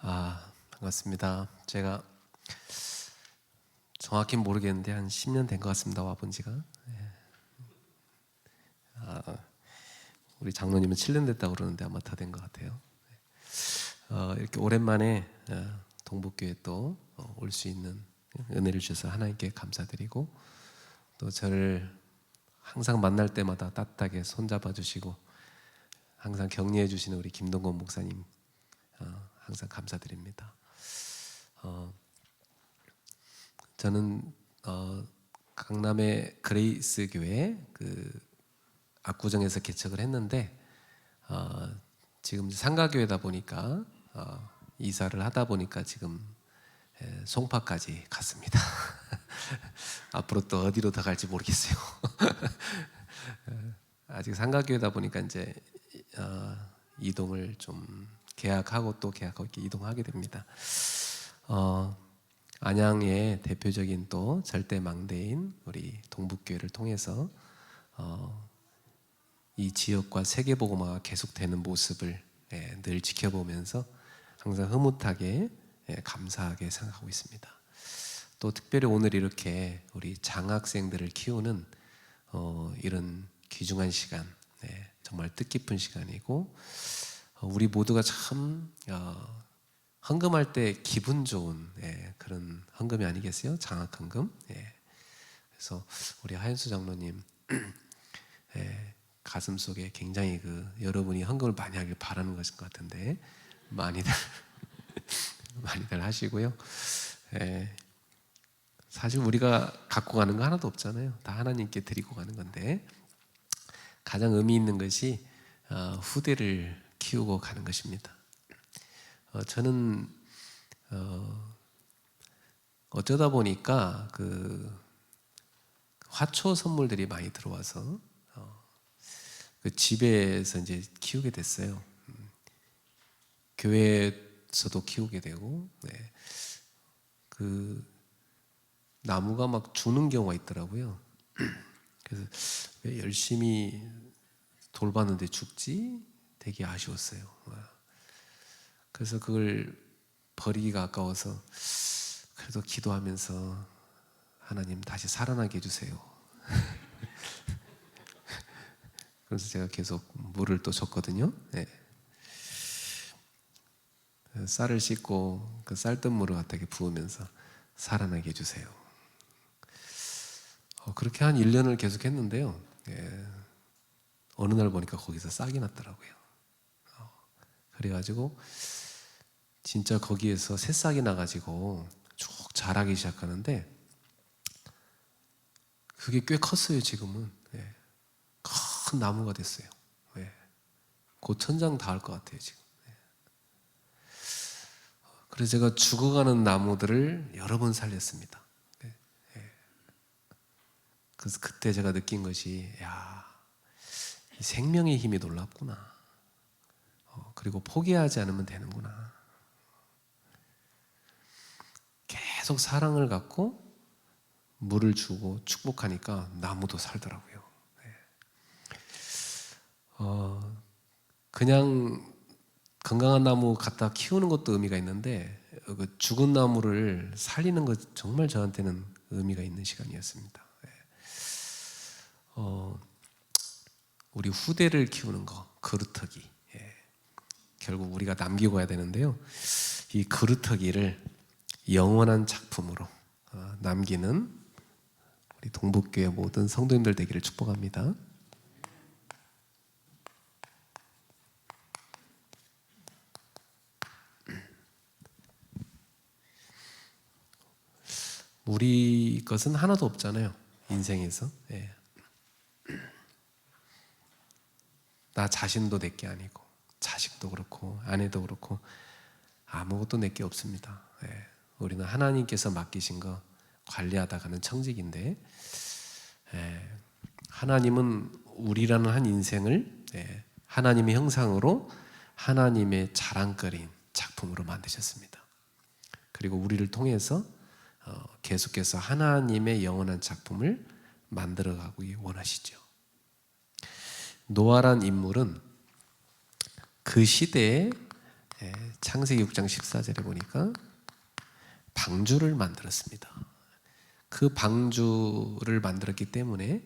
반갑습니다. 제가 정확히 모르겠는데 한 10년 된 것 같습니다. 와본 지가. 우리 장로님은 7년 됐다고 그러는데 아마 다 된 것 같아요. 이렇게 오랜만에 동북교회 또 올 수 있는 은혜를 주셔서 하나님께 감사드리고, 또 저를 항상 만날 때마다 따뜻하게 손잡아 주시고 항상 격려해 주시는 우리 김동건 목사님, 항상 감사드립니다. 저는 강남의 그레이스 교회 압구정에서 개척을 했는데, 지금 상가교회다 보니까 이사를 하다 보니까 지금 송파까지 갔습니다. 앞으로 또 어디로 더 갈지 모르겠어요. 아직 상가교회다 보니까 이제 이동을 좀 계약하고 또 계약하고 이렇게 이동하게 됩니다. 안양의 대표적인 또 절대망대인 우리 동북교회를 통해서 이 지역과 세계복음화가 계속되는 모습을 늘 지켜보면서 항상 흐뭇하게 감사하게 생각하고 있습니다. 또 특별히 오늘 이렇게 우리 장학생들을 키우는 이런 귀중한 시간, 정말 뜻깊은 시간이고, 우리 모두가 참 헌금할 때 기분 좋은 그런 헌금이 아니겠어요? 장학헌금. 그래서 우리 하현수 장로님 가슴 속에 굉장히 여러분이 헌금을 많이 하길 바라는 것인 것 같은데 많이들 하시고요. 사실 우리가 갖고 가는 거 하나도 없잖아요. 다 하나님께 드리고 가는 건데, 가장 의미 있는 것이 후대를 키우고 가는 것입니다. 저는 어쩌다 보니까 화초 선물들이 많이 들어와서 집에서 이제 키우게 됐어요. 교회에서도 키우게 되고, 나무가 막 죽는 경우가 있더라고요. 그래서 왜 열심히 돌봤는데 죽지? 되게 아쉬웠어요. 그래서 그걸 버리기가 아까워서 그래도 기도하면서 하나님 다시 살아나게 해주세요. 그래서 제가 계속 물을 또 줬거든요. 쌀을 씻고 그 쌀뜨물을 갖다 부으면서 살아나게 해주세요. 그렇게 한 1년을 계속 했는데요. 어느 날 보니까 거기서 싹이 났더라고요. 그래가지고 진짜 거기에서 새싹이 나가지고 쭉 자라기 시작하는데, 그게 꽤 컸어요. 지금은 큰 나무가 됐어요. 곧 천장 닿을 것 같아요 지금. 그래서 제가 죽어가는 나무들을 여러 번 살렸습니다. 그래서 그때 제가 느낀 것이, 이 생명의 힘이 놀랍구나. 그리고 포기하지 않으면 되는구나. 계속 사랑을 갖고 물을 주고 축복하니까 나무도 살더라고요. 그냥 건강한 나무 갖다 키우는 것도 의미가 있는데, 죽은 나무를 살리는 것 정말 저한테는 의미가 있는 시간이었습니다. 우리 후대를 키우는 거, 그루터기. 결국 우리가 남기고 가야 되는데요. 이 그루터기를 영원한 작품으로 남기는 우리 동북교회 모든 성도님들 되기를 축복합니다. 우리 것은 하나도 없잖아요, 인생에서. 나 자신도 내게 아니고, 자식도 그렇고 아내도 그렇고 아무것도 내게 없습니다. 우리는 하나님께서 맡기신 거 관리하다 가는 청직인데, 하나님은 우리라는 한 인생을 하나님의 형상으로 하나님의 자랑거리인 작품으로 만드셨습니다. 그리고 우리를 통해서 계속해서 하나님의 영원한 작품을 만들어가기 원하시죠. 노아란 인물은 그 시대에 창세기 6장 14절에 보니까 방주를 만들었습니다. 그 방주를 만들었기 때문에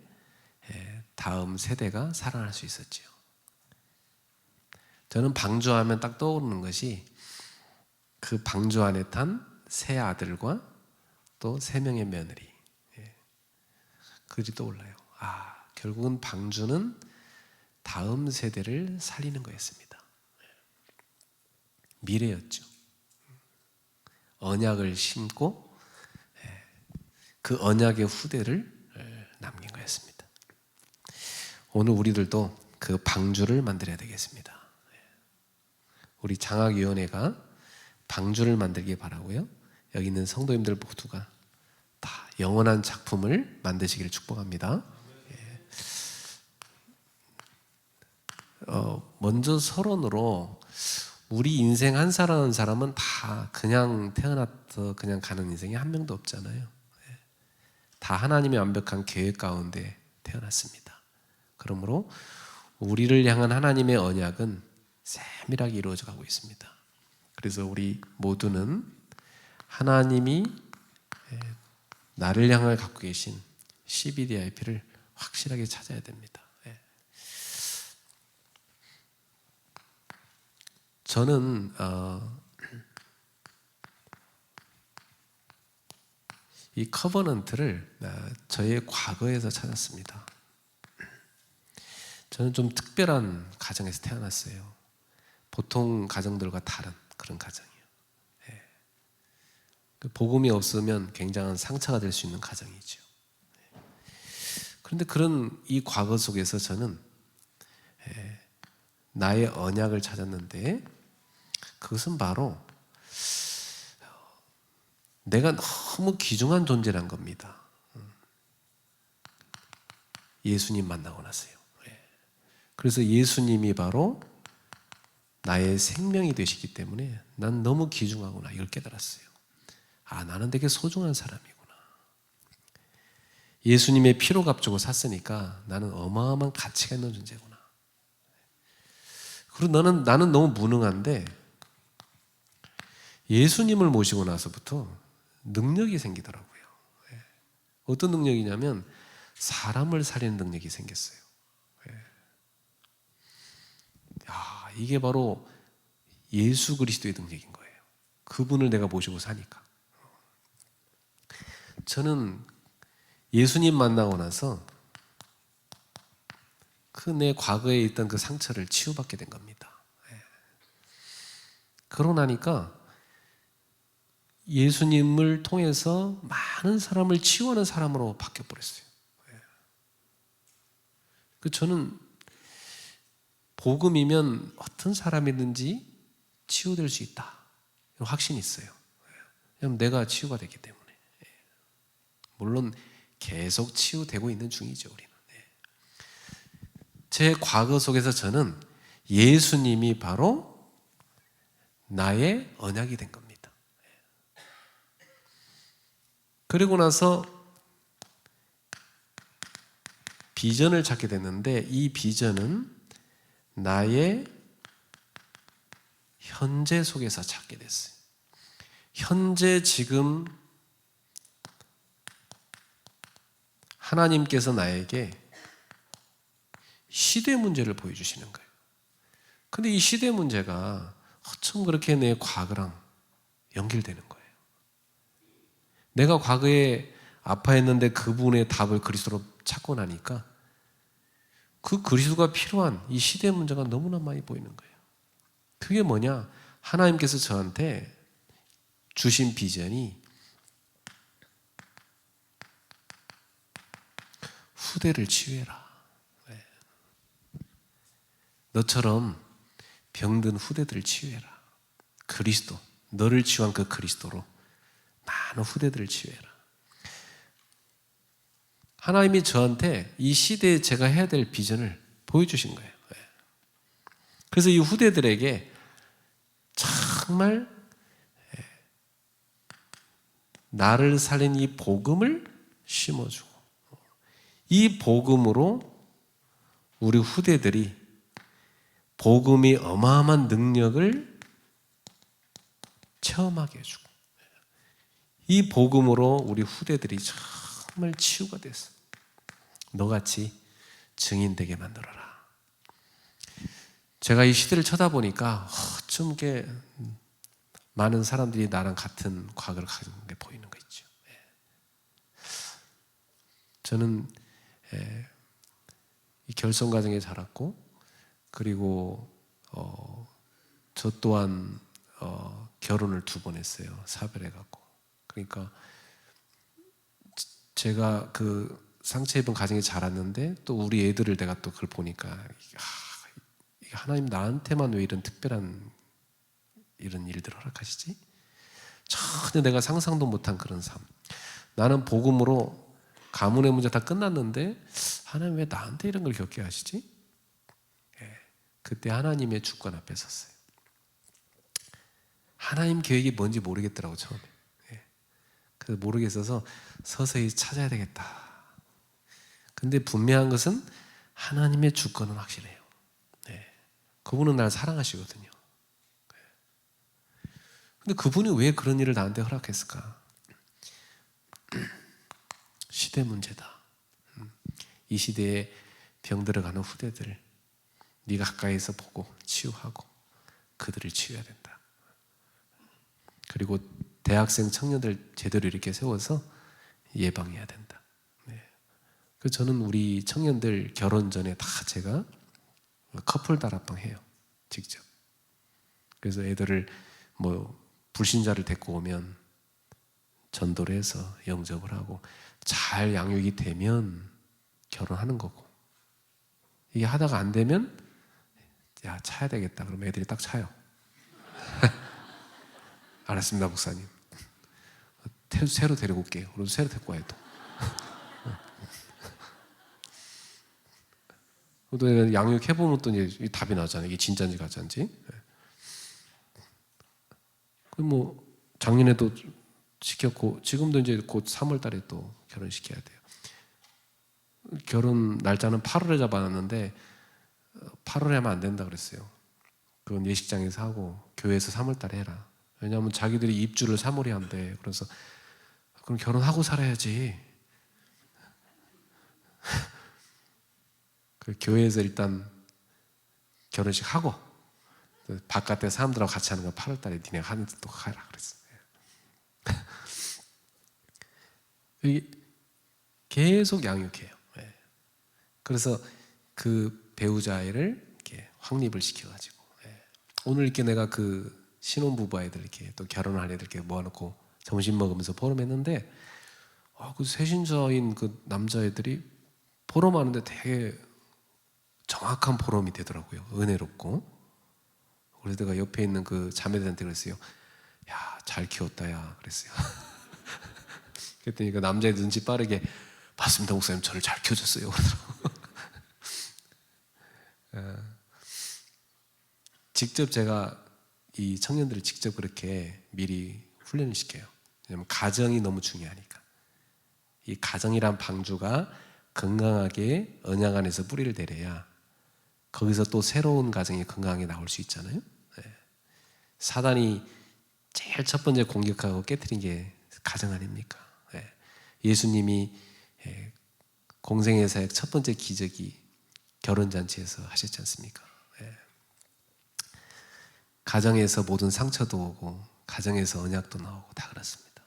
다음 세대가 살아날 수 있었지요. 저는 방주하면 딱 떠오르는 것이 그 방주 안에 탄 세 아들과 또 3명의 며느리, 그들이 떠올라요. 결국은 방주는 다음 세대를 살리는 거였습니다. 미래였죠. 언약을 심고 그 언약의 후대를 남긴 거였습니다. 오늘 우리들도 그 방주를 만들어야 되겠습니다. 우리 장학위원회가 방주를 만들기 바라고요. 여기 있는 성도님들 모두가 다 영원한 작품을 만드시기를 축복합니다. 먼저 서론으로 우리 인생 한 사람 한 사람은 다 그냥 태어나서 그냥 가는 인생이 한 명도 없잖아요. 다 하나님의 완벽한 계획 가운데 태어났습니다. 그러므로 우리를 향한 하나님의 언약은 세밀하게 이루어져 가고 있습니다. 그래서 우리 모두는 하나님이 나를 향해 갖고 계신 CBDIP를 확실하게 찾아야 됩니다. 저는 이 커버넌트를 저의 과거에서 찾았습니다. 저는 좀 특별한 가정에서 태어났어요. 보통 가정들과 다른 그런 가정이에요. 복음이 없으면 굉장한 상처가 될 수 있는 가정이죠. 그런데 그런 이 과거 속에서 저는 나의 언약을 찾았는데 그것은 바로 내가 너무 귀중한 존재란 겁니다. 예수님 만나고 나서요. 그래서 예수님이 바로 나의 생명이 되시기 때문에 난 너무 귀중하구나 이걸 깨달았어요. 나는 되게 소중한 사람이구나. 예수님의 피로 값주고 샀으니까 나는 어마어마한 가치가 있는 존재구나. 그리고 나는 너무 무능한데 예수님을 모시고 나서부터 능력이 생기더라고요. 어떤 능력이냐면 사람을 살리는 능력이 생겼어요. 이게 바로 예수 그리스도의 능력인 거예요. 그분을 내가 모시고 사니까. 저는 예수님 만나고 나서 그 내 과거에 있던 그 상처를 치유받게 된 겁니다. 그러고 나니까 예수님을 통해서 많은 사람을 치유하는 사람으로 바뀌어버렸어요. 저는 복음이면 어떤 사람이든지 치유될 수 있다. 확신이 있어요. 왜냐하면 내가 치유가 됐기 때문에. 물론 계속 치유되고 있는 중이죠, 우리는. 제 과거 속에서 저는 예수님이 바로 나의 언약이 된 겁니다. 그리고 나서 비전을 찾게 됐는데 이 비전은 나의 현재 속에서 찾게 됐어요. 현재 지금 하나님께서 나에게 시대 문제를 보여주시는 거예요. 근데 이 시대 문제가 어쩜 그렇게 내 과거랑 연결되는 거예요. 내가 과거에 아파했는데 그 부분의 답을 그리스도로 찾고 나니까 그 그리스도가 필요한 이 시대 문제가 너무나 많이 보이는 거예요. 그게 뭐냐? 하나님께서 저한테 주신 비전이 후대를 치유해라. 너처럼 병든 후대들을 치유해라. 그리스도, 너를 치유한 그 그리스도로 많은 후대들을 치유해라. 하나님이 저한테 이 시대에 제가 해야 될 비전을 보여주신 거예요. 그래서 이 후대들에게 정말 나를 살린 이 복음을 심어주고 이 복음으로 우리 후대들이 복음이 어마어마한 능력을 체험하게 해주고, 이 복음으로 우리 후대들이 정말 치유가 됐어. 너같이 증인 되게 만들어라. 제가 이 시대를 쳐다보니까 좀 이게 많은 사람들이 나랑 같은 과거를 가진 게 보이는 거 있죠. 저는 이 결혼 과정에 자랐고, 그리고 저 또한 결혼을 2번 했어요. 사별해갖고. 그러니까 제가 그 상처 입은 가정에 자랐는데 또 우리 애들을 내가 또 그걸 보니까 하나님 나한테만 왜 이런 특별한 이런 일들을 허락하시지? 전혀 내가 상상도 못한 그런 삶. 나는 복음으로 가문의 문제 다 끝났는데 하나님 왜 나한테 이런 걸 겪게 하시지? 그때 하나님의 주권 앞에 섰어요. 하나님 계획이 뭔지 모르겠더라고 처음에. 그래서 모르겠어서 서서히 찾아야 되겠다. 근데 분명한 것은 하나님의 주권은 확실해요. 그분은 날 사랑하시거든요. 근데 그분이 왜 그런 일을 나한테 허락했을까? 시대 문제다. 이 시대에 병들어가는 후대들 네가 가까이서 보고 치유하고 그들을 치유해야 된다. 그리고 대학생 청년들 제대로 이렇게 세워서 예방해야 된다. 그래서 저는 우리 청년들 결혼 전에 다 제가 커플 다락방 해요. 직접. 그래서 애들을 불신자를 데리고 오면 전도를 해서 영접을 하고 잘 양육이 되면 결혼하는 거고, 이게 하다가 안 되면 야 차야 되겠다 그러면 애들이 딱 차요. 알았습니다 목사님. 새로 데리고 올게요. 그럼 새로 데리고 와요 또. 또 양육해보면 또 이제 답이 나잖아요. 이게 진짜인지 가짜인지. 작년에도 시켰고 지금도 이제 곧 3월 달에 또 결혼시켜야 돼요. 결혼 날짜는 8월에 잡아놨는데 8월에 하면 안 된다 그랬어요. 그건 예식장에서 하고 교회에서 3월 달에 해라. 왜냐하면 자기들이 입주를 3월에 한대. 그래서 그럼 결혼하고 살아야지. 그 교회에서 일단 결혼식 하고 바깥에 사람들하고 같이 하는 거 8월 달에 니네 하는 또 가라 그랬어요. 계속 양육해요. 그래서 그 배우자를 이렇게 확립을 시켜가지고 오늘 이렇게 내가 그 신혼부부 아이들 이렇게 또 결혼할 애들 이렇게 모아놓고 점심 먹으면서 포럼했는데 그 새신자인 그 남자애들이 포럼하는데 되게 정확한 포럼이 되더라고요. 은혜롭고. 그래서 내가 옆에 있는 그 자매들한테 그랬어요. 야, 잘 키웠다 야 그랬어요. 그랬더니 그 남자애 눈치 빠르게 맞습니다 목사님 저를 잘 키워줬어요. 직접 제가 이 청년들을 직접 그렇게 미리 훈련을 시켜요. 왜냐하면 가정이 너무 중요하니까. 이 가정이란 방주가 건강하게 언약 안에서 뿌리를 내려야 거기서 또 새로운 가정이 건강하게 나올 수 있잖아요. 사단이 제일 첫 번째 공격하고 깨트린 게 가정 아닙니까? 예수님이 공생의 사역 첫 번째 기적이 결혼잔치에서 하셨지 않습니까? 가정에서 모든 상처도 오고 가정에서 언약도 나오고 다 그렇습니다.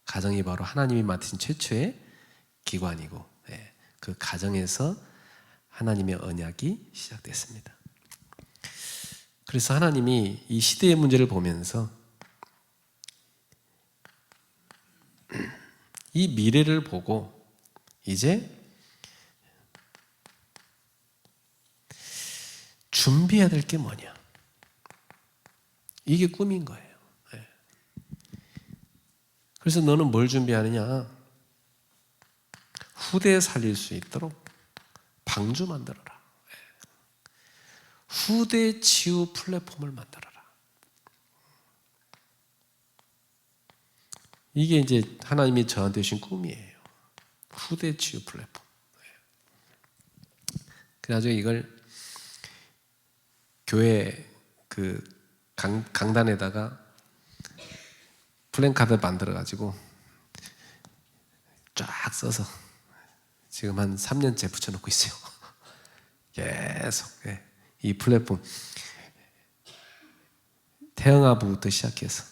가정이 바로 하나님이 맡으신 최초의 기관이고 그 가정에서 하나님의 언약이 시작됐습니다. 그래서 하나님이 이 시대의 문제를 보면서 이 미래를 보고 이제 준비해야 될 게 뭐냐? 이게 꿈인 거예요. 그래서 너는 뭘 준비하느냐? 후대에 살릴 수 있도록 방주 만들어라. 후대 치유 플랫폼을 만들어라. 이게 이제 하나님이 저한테 주신 꿈이에요. 후대 치유 플랫폼. 그래가지고 이걸 교회 그 강단에다가 플랜카드 만들어가지고 쫙 써서 지금 한 3년째 붙여놓고 있어요. 계속. 이 플랫폼 태영아부부터 시작해서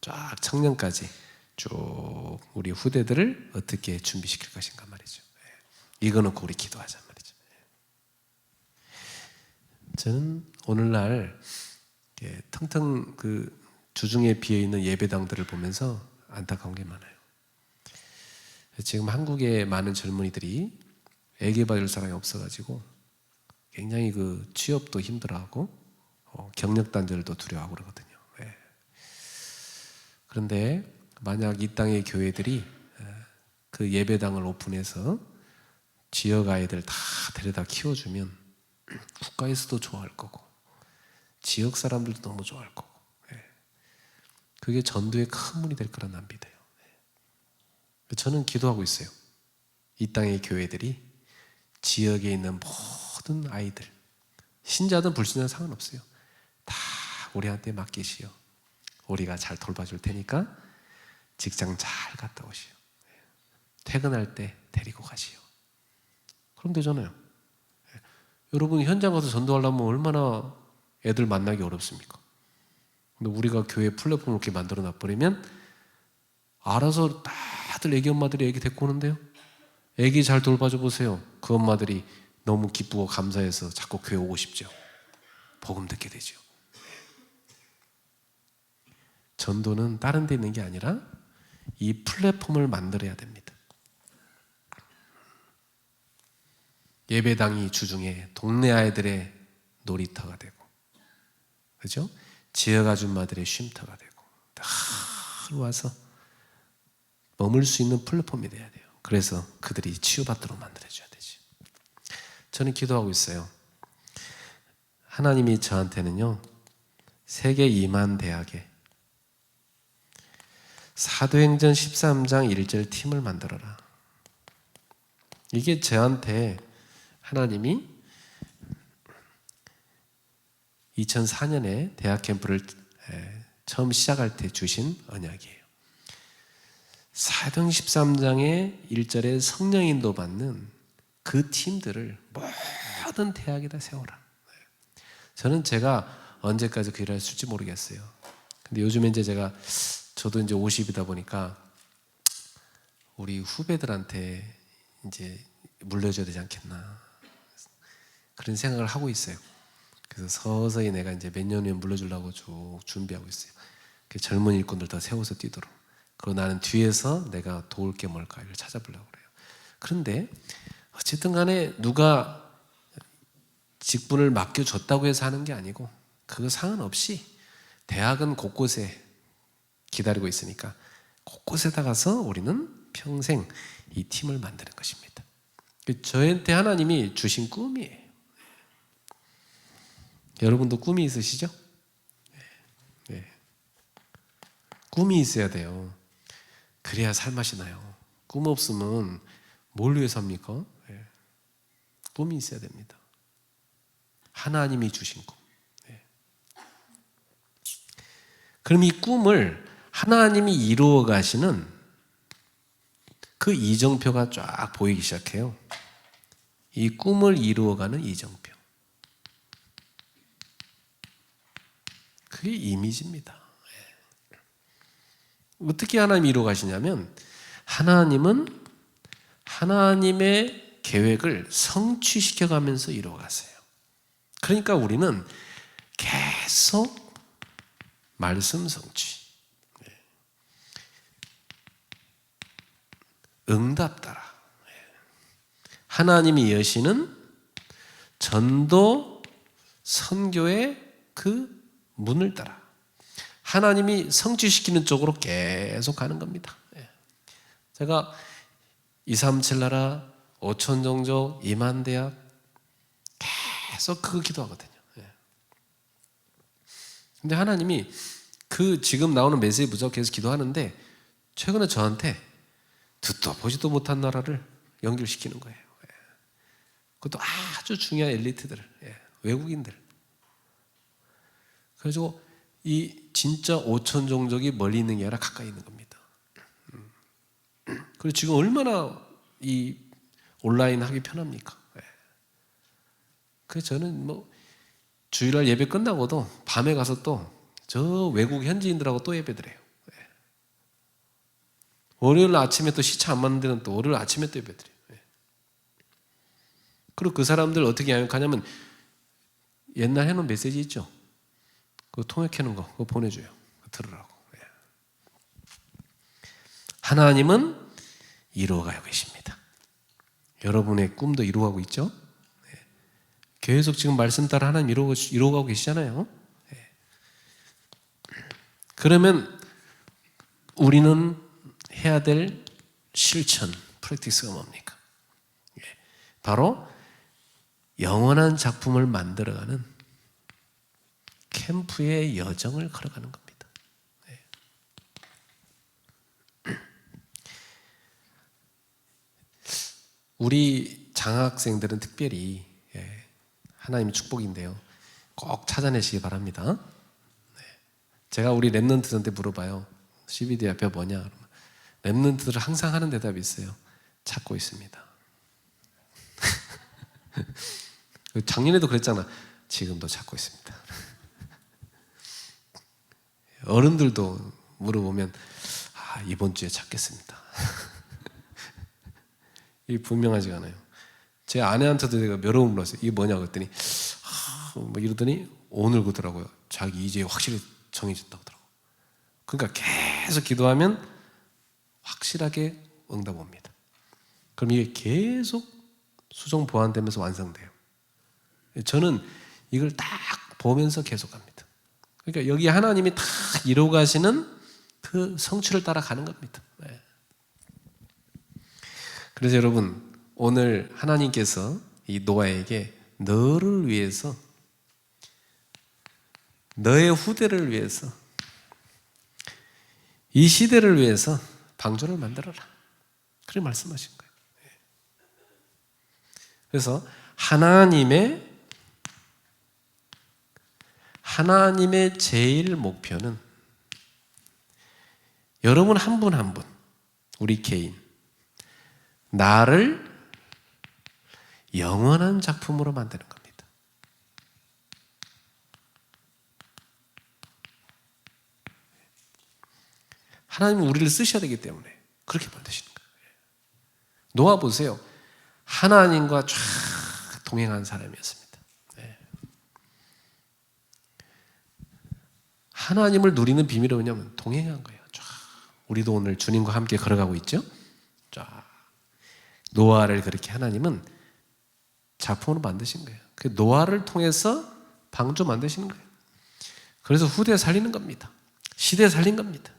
쫙 청년까지 쭉 우리 후대들을 어떻게 준비시킬 것인가 말이죠. 이거 놓고 우리 기도하자 말이죠. 저는 오늘날 텅텅 그 주중에 비어있는 예배당들을 보면서 안타까운 게 많아요. 지금 한국의 많은 젊은이들이 애기 받을 사람이 없어가지고 굉장히 그 취업도 힘들어하고 경력 단절도 두려워하고 그러거든요. 그런데 만약 이 땅의 교회들이 그 예배당을 오픈해서 지역 아이들 다 데려다 키워주면 국가에서도 좋아할 거고 지역 사람들도 너무 좋아할 거고 그게 전도의 큰 문이 될 거라 난 믿어요. 저는 기도하고 있어요. 이 땅의 교회들이 지역에 있는 모든 아이들, 신자든 불신자든 상관없어요. 다 우리한테 맡기시오. 우리가 잘 돌봐줄 테니까 직장 잘 갔다 오시오. 퇴근할 때 데리고 가시오. 그럼 되잖아요. 여러분 현장 가서 전도하려면 얼마나 애들 만나기 어렵습니까? 근데 우리가 교회 플랫폼을 이렇게 만들어 놔버리면 알아서 다들 애기 엄마들이 애기 데리고 오는데요. 애기 잘 돌봐줘 보세요. 그 엄마들이 너무 기쁘고 감사해서 자꾸 교회 오고 싶죠. 복음 듣게 되죠. 전도는 다른 데 있는 게 아니라 이 플랫폼을 만들어야 됩니다. 예배당이 주중에 동네 아이들의 놀이터가 되고, 그죠? 지역 아줌마들의 쉼터가 되고, 다 와서 머물 수 있는 플랫폼이 돼야 돼요. 그래서 그들이 치유받도록 만들어줘야 되지. 저는 기도하고 있어요. 하나님이 저한테는요, 세계 2만 대학에 사도행전 13장 1절 팀을 만들어라. 이게 저한테 하나님이 2004년에 대학 캠프를 처음 시작할 때 주신 언약이에요. 사도행 13장의 1절에 성령 인도 받는 그 팀들을 모든 대학에다 세워라. 저는 제가 언제까지 그 일을 할 수 있을지 모르겠어요. 근데 요즘에 이제 저도 이제 50이다 보니까 우리 후배들한테 이제 물려줘야 되지 않겠나 그런 생각을 하고 있어요. 그래서 서서히 내가 이제 몇 년 후에 물려주려고 쭉 준비하고 있어요. 젊은 일꾼들 더 세워서 뛰도록. 그리고 나는 뒤에서 내가 도울 게 뭘까 이걸 찾아보려고 그래요. 그런데 어쨌든 간에 누가 직분을 맡겨줬다고 해서 하는 게 아니고 그거 상관없이 대학은 곳곳에 기다리고 있으니까 곳곳에다 가서 우리는 평생 이 팀을 만드는 것입니다. 저한테 하나님이 주신 꿈이에요. 여러분도 꿈이 있으시죠? 네. 꿈이 있어야 돼요. 그래야 살맛이 나요. 꿈 없으면 뭘 위해 삽니까? 네. 꿈이 있어야 됩니다. 하나님이 주신 꿈. 네. 그럼 이 꿈을 하나님이 이루어 가시는 그 이정표가 쫙 보이기 시작해요. 이 꿈을 이루어가는 이정표. 그게 이미지입니다. 어떻게 하나님이 이루어 가시냐면 하나님은 하나님의 계획을 성취시켜 가면서 이루어 가세요. 그러니까 우리는 계속 말씀 성취, 응답 따라 하나님이 여시는 전도 선교의 그 문을 따라 하나님이 성취시키는 쪽으로 계속 가는 겁니다. 제가 237 나라 5천 종족 2만 대학 계속 그거 기도하거든요. 근데 하나님이 그 지금 나오는 메시지 부족 계속 기도하는데 최근에 저한테 듣도 보지도 못한 나라를 연결시키는 거예요. 그것도 아주 중요한 엘리트들, 외국인들. 그래서 이 진짜 5천 종족이 멀리 있는 게 아니라 가까이 있는 겁니다. 그리고 지금 얼마나 이 온라인 하기 편합니까? 그래서 저는 뭐 주일날 예배 끝나고도 밤에 가서 또 저 외국 현지인들하고 또 예배드려요. 월요일 아침에 또 시차 안 맞는 데는 또 월요일 아침에 또 예배드려요. 그리고 그 사람들 어떻게 하냐면 옛날 해놓은 메시지 있죠? 그거 통역해놓은 거 그거 보내줘요. 들으라고. 하나님은 이루어가고 계십니다. 여러분의 꿈도 이루어가고 있죠? 계속 지금 말씀 따라 하나님 이루어가고 계시잖아요. 그러면 우리는 해야 될 실천, 프랙티스가 뭡니까? 바로 영원한 작품을 만들어가는 캠프의 여정을 걸어가는 겁니다. 우리 장학생들은 특별히 하나님의 축복인데요. 꼭 찾아내시기 바랍니다. 제가 우리 랩런트들한테 물어봐요. CBD 앞에 뭐냐? 랩런트들은 항상 하는 대답이 있어요. 찾고 있습니다. 작년에도 그랬잖아. 지금도 찾고 있습니다. 어른들도 물어보면 이번 주에 찾겠습니다. 이 분명하지가 않아요. 제 아내한테도 내가 여러 번 물었어요. 이게 뭐냐 그랬더니 뭐 이러더니 오늘 그러더라고요. 자기 이제 확실히 정해졌다고 하더라고요. 그러니까 계속 기도하면 확실하게 응답 옵니다. 그럼 이게 계속 수정 보완되면서 완성돼요. 저는 이걸 딱 보면서 계속합니다. 그러니까 여기 하나님이 다 이루어 가시는 그 성취를 따라가는 겁니다. 그래서 여러분 오늘 하나님께서 이 노아에게 너를 위해서 너의 후대를 위해서 이 시대를 위해서 방주를 만들어라 그렇게 말씀하신 거예요. 그래서 하나님의 제일 목표는 여러분 한 분 한 분 우리 개인 나를 영원한 작품으로 만드는 겁니다. 하나님은 우리를 쓰셔야 되기 때문에 그렇게 만드시는 거예요. 노아 보세요. 하나님과 쫙 동행한 사람이었습니다. 하나님을 누리는 비밀은 뭐냐면 동행한 거예요. 쫙. 우리도 오늘 주님과 함께 걸어가고 있죠? 쫙. 노아를 그렇게 하나님은 작품으로 만드신 거예요. 그 노아를 통해서 방주 만드시는 거예요. 그래서 후대 살리는 겁니다. 시대 살린 겁니다.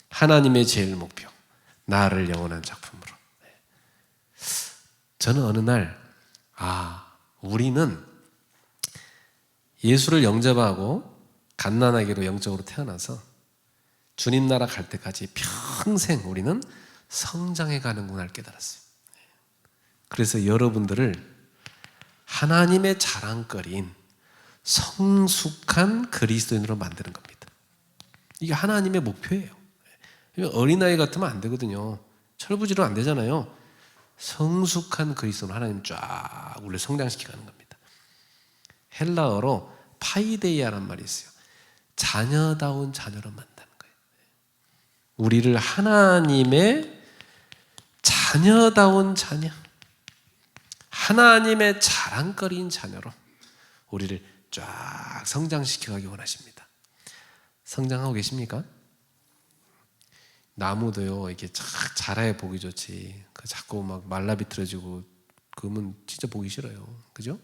하나님의 제일 목표, 나를 영원한 작품으로. 저는 어느 날 우리는 예수를 영접하고 갓난아기로 영적으로 태어나서 주님 나라 갈 때까지 평생 우리는 성장해 가는구나를 깨달았어요. 그래서 여러분들을 하나님의 자랑거리인 성숙한 그리스도인으로 만드는 겁니다. 이게 하나님의 목표예요. 어린아이 같으면 안 되거든요. 철부지로 안 되잖아요. 성숙한 그리스도는 하나님 쫙 우리를 성장시키는 겁니다. 헬라어로 파이데이아란 말이 있어요. 자녀다운 자녀로 만드는 거예요. 우리를 하나님의 자녀다운 자녀, 하나님의 자랑거리인 자녀로 우리를 쫙 성장시켜가기 원하십니다. 성장하고 계십니까? 나무도요 이렇게 쫙 자라야 보기 좋지. 그 자꾸 막 말라비틀어지고 그러면 진짜 보기 싫어요. 그죠?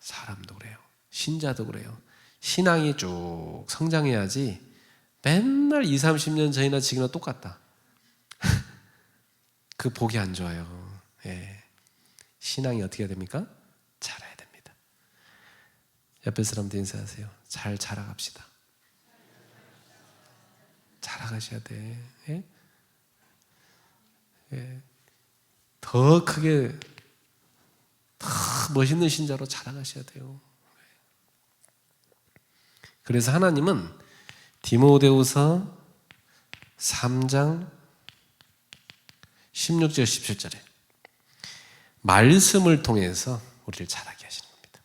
사람도 그래요. 신자도 그래요. 신앙이 쭉 성장해야지 맨날 20, 30년 전이나 지금이나 똑같다. 그 보기 안 좋아요. 신앙이 어떻게 해야 됩니까? 자라야 됩니다. 옆에 사람들 인사하세요. 잘 자라갑시다. 자라가셔야 돼. 더 크게 더 멋있는 신자로 자라가셔야 돼요. 그래서 하나님은 디모데후서 3장 16절 17절에 말씀을 통해서 우리를 자라게 하시는 겁니다.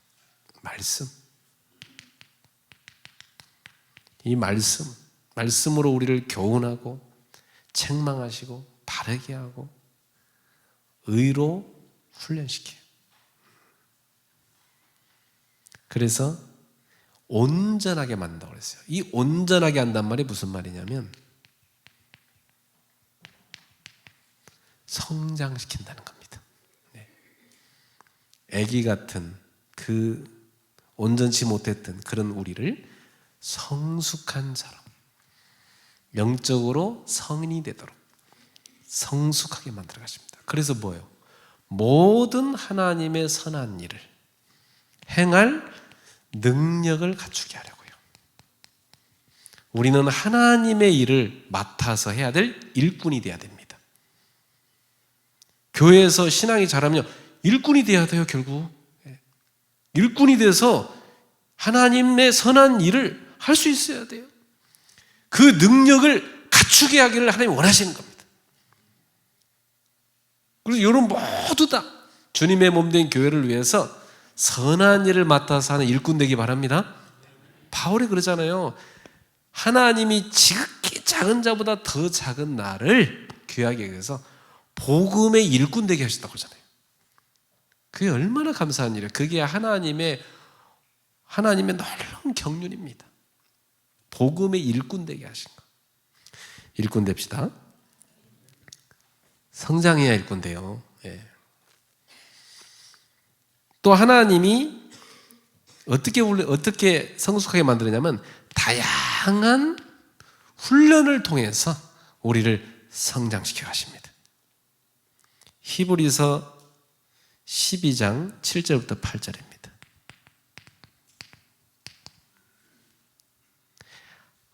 이 말씀으로 우리를 교훈하고 책망하시고 바르게 하고 의로 훈련시켜요. 그래서 온전하게 만든다고 그랬어요. 이 온전하게 한단 말이 무슨 말이냐면 성장시킨다는 겁니다. 아기 같은 그 온전치 못했던 그런 우리를 성숙한 사람, 영적으로 성인이 되도록 성숙하게 만들어 가십니다. 그래서 뭐예요? 모든 하나님의 선한 일을 행할 능력을 갖추게 하려고요. 우리는 하나님의 일을 맡아서 해야 될 일꾼이 되어야 됩니다. 교회에서 신앙이 자라면 일꾼이 되어야 돼요. 결국 일꾼이 돼서 하나님의 선한 일을 할 수 있어야 돼요. 그 능력을 갖추게 하기를 하나님이 원하시는 겁니다. 그래서 여러분 모두 다 주님의 몸된 교회를 위해서 선한 일을 맡아서 하는 일꾼 되기 바랍니다. 바울이 그러잖아요. 하나님이 지극히 작은 자보다 더 작은 나를 귀하게 여겨서 복음의 일꾼 되게 하셨다고 그러잖아요. 그게 얼마나 감사한 일이에요. 그게 하나님의 놀라운 경륜입니다. 복음의 일꾼 되게 하신 거. 일꾼 됩시다. 성장해야 일꾼 돼요. 또 하나님이 어떻게 성숙하게 만드느냐면 다양한 훈련을 통해서 우리를 성장시켜 가십니다. 히브리서 12장 7절부터 8절입니다.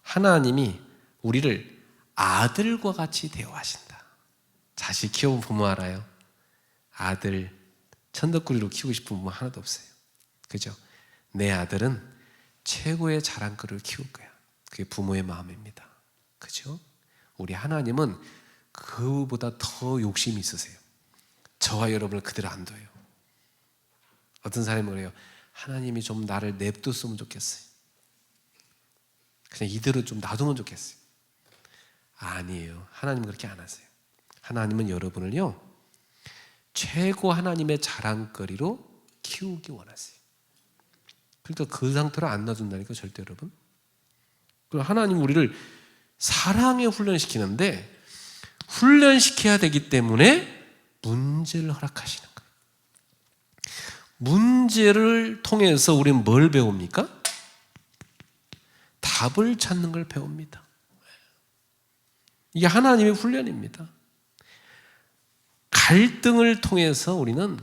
하나님이 우리를 아들과 같이 대우하신다. 자식 키워본 부모 알아요? 아들 천덕꾸리로 키우고 싶은 부모 하나도 없어요. 그죠? 내 아들은 최고의 자랑거리를 키울 거야. 그게 부모의 마음입니다. 그죠? 우리 하나님은 그보다 더 욕심이 있으세요. 저와 여러분을 그대로 안 둬요. 어떤 사람이 그래요. 하나님이 좀 나를 냅뒀으면 좋겠어요. 그냥 이대로 좀 놔두면 좋겠어요. 아니에요. 하나님은 그렇게 안 하세요. 하나님은 여러분을요 최고 하나님의 자랑거리로 키우기 원하세요. 그러니까 그 상태로 안 놔둔다니까 절대 여러분. 하나님 우리를 사랑에 훈련시키는데 훈련시켜야 되기 때문에 문제를 허락하시는 거예요. 문제를 통해서 우리는 뭘 배웁니까? 답을 찾는 걸 배웁니다. 이게 하나님의 훈련입니다. 갈등을 통해서 우리는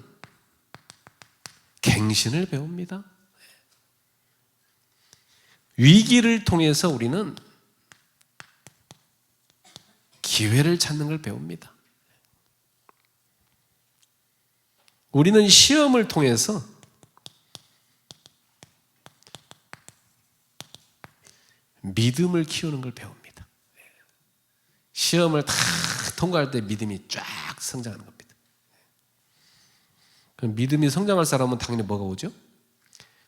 갱신을 배웁니다. 위기를 통해서 우리는 기회를 찾는 걸 배웁니다. 우리는 시험을 통해서 믿음을 키우는 걸 배웁니다. 시험을 다 통과할 때 믿음이 쫙 성장하는 겁니다. 그럼 믿음이 성장할 사람은 당연히 뭐가 오죠?